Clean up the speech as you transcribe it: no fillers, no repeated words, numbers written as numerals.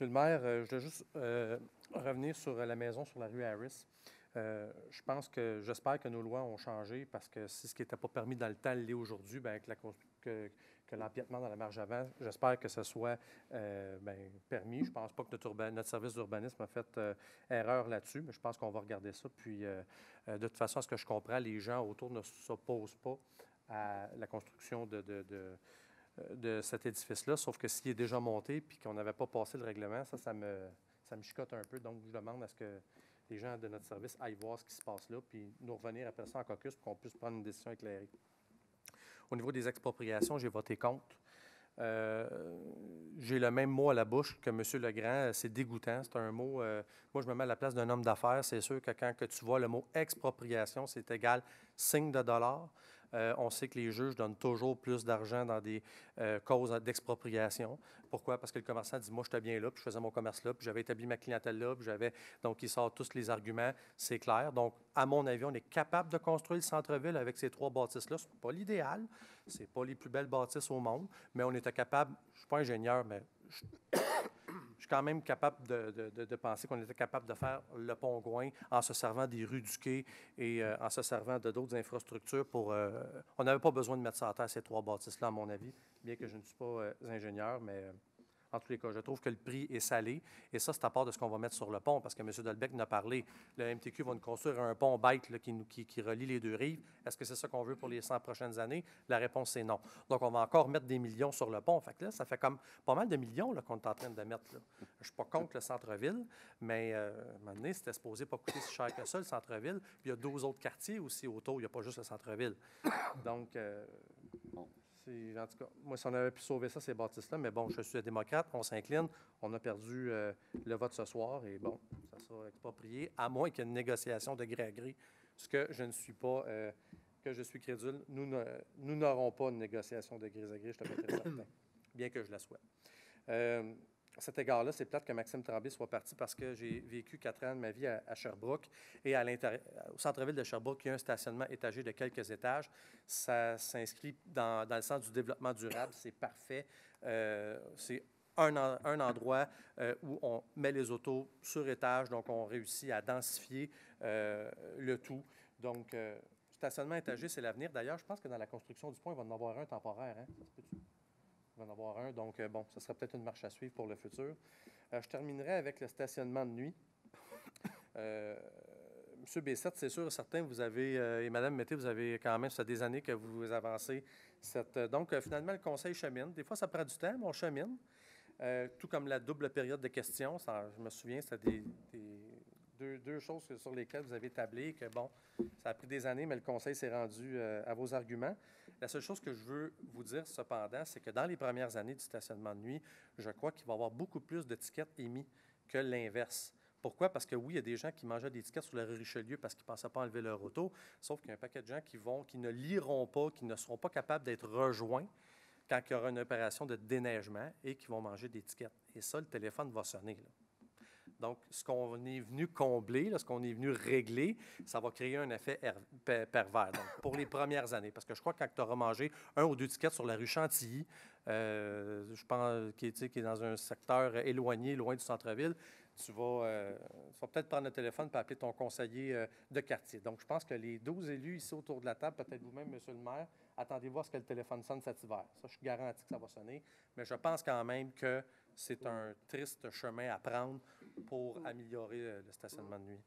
Monsieur le maire, je voulais juste revenir sur la maison sur la rue Harris. J'espère que nos lois ont changé parce que si ce qui n'était pas permis dans le temps l'est aujourd'hui, bien, que l'empiètement dans la marge avant, j'espère que ce soit permis. Je ne pense pas que notre service d'urbanisme a fait erreur là-dessus, mais je pense qu'on va regarder ça. Puis, de toute façon, à ce que je comprends, les gens autour ne s'opposent pas à la construction de cet édifice-là, sauf que s'il est déjà monté puis qu'on n'avait pas passé le règlement, ça me chicote un peu. Donc, je demande à ce que les gens de notre service aillent voir ce qui se passe là, puis nous revenir après ça en caucus pour qu'on puisse prendre une décision éclairée. Au niveau des expropriations, j'ai voté contre. J'ai le même mot à la bouche que M. Legrand. C'est dégoûtant. C'est un mot... moi, je me mets à la place d'un homme d'affaires. C'est sûr que quand que tu vois le mot expropriation, c'est égal signe de dollar. On sait que les juges donnent toujours plus d'argent dans des causes d'expropriation. Pourquoi? Parce que le commerçant dit, moi, j'étais bien là, puis je faisais mon commerce là, puis j'avais établi ma clientèle là, puis j'avais... Donc, il sort tous les arguments, c'est clair. Donc, à mon avis, on est capable de construire le centre-ville avec ces 3 bâtisses-là. Ce n'est pas l'idéal, ce n'est pas les plus belles bâtisses au monde, mais on était capable, je ne suis pas ingénieur, mais je suis quand même capable de penser qu'on était capable de faire le Pont-Gouin en se servant des rues du Quai et en se servant de d'autres infrastructures pour... on n'avait pas besoin de mettre ça à terre, ces 3 bâtisses-là, à mon avis, bien que je ne suis pas ingénieur, mais... En tous les cas, je trouve que le prix est salé. Et ça, c'est à part de ce qu'on va mettre sur le pont, parce que M. Delbecq en a parlé. Le MTQ va nous construire un pont bike là, qui relie les 2 rives. Est-ce que c'est ça qu'on veut pour les 100 prochaines années? La réponse, c'est non. Donc, on va encore mettre des millions sur le pont. Fait que là, ça fait comme pas mal de millions qu'on est en train de mettre. Là. Je ne suis pas contre le centre-ville, mais à un moment donné, c'était supposé pas coûter si cher que ça, le centre-ville. Puis il y a 2 autres quartiers aussi autour. Il n'y a pas juste le centre-ville. Donc... en tout cas, moi, si on avait pu sauver ça, ces bâtisses-là, mais bon, je suis un démocrate, on s'incline, on a perdu le vote ce soir, et bon, ça sera exproprié, à moins qu'il y ait une négociation de gré à gré, ce que je ne suis pas, que je suis crédule. Nous n'aurons pas une négociation de gré à gré, je te mettrai certain, bien que je la souhaite. À cet égard-là, c'est plate que Maxime Tremblay soit parti parce que j'ai vécu 4 ans de ma vie à Sherbrooke et au centre-ville de Sherbrooke, il y a un stationnement étagé de quelques étages. Ça s'inscrit dans le sens du développement durable. C'est parfait. C'est un endroit où on met les autos sur étage, donc on réussit à densifier le tout. Donc, stationnement étagé, c'est l'avenir. D'ailleurs, je pense que dans la construction du pont, il va en avoir un temporaire. Hein? Ça se peut-tu? Il va en avoir un. Donc, bon, ce sera peut-être une marche à suivre pour le futur. Je terminerai avec le stationnement de nuit. Monsieur Bessette, c'est sûr et certain, vous avez, et Mme Mété, vous avez quand même, ça fait des années que vous avancez. Donc, finalement, le conseil chemine. Des fois, ça prend du temps, mais on chemine. Tout comme la double période de questions. Je me souviens, c'était deux choses sur lesquelles vous avez tablé, que bon, ça a pris des années, mais le conseil s'est rendu à vos arguments. La seule chose que je veux vous dire, cependant, c'est que dans les premières années du stationnement de nuit, je crois qu'il va y avoir beaucoup plus de tickets émis que l'inverse. Pourquoi? Parce que oui, il y a des gens qui mangeaient des tickets sur la rue Richelieu parce qu'ils ne pensaient pas enlever leur auto, sauf qu'il y a un paquet de gens qui ne liront pas, qui ne seront pas capables d'être rejoints quand il y aura une opération de déneigement et qui vont manger des tickets. Et ça, le téléphone va sonner, là. Donc, ce qu'on est venu combler, là, ce qu'on est venu régler, ça va créer un effet pervers. Donc, pour les premières années, parce que je crois que quand tu auras mangé 1 ou 2 tickets sur la rue Chantilly, je pense qui est dans un secteur éloigné, loin du centre-ville, tu vas peut-être prendre le téléphone et appeler ton conseiller de quartier. Donc, je pense que les 12 élus ici autour de la table, peut-être vous-même, Monsieur le maire, attendez-vous à ce que le téléphone sonne cet hiver. Ça, je suis garanti que ça va sonner. Mais je pense quand même que c'est un triste chemin à prendre pour améliorer le stationnement de nuit.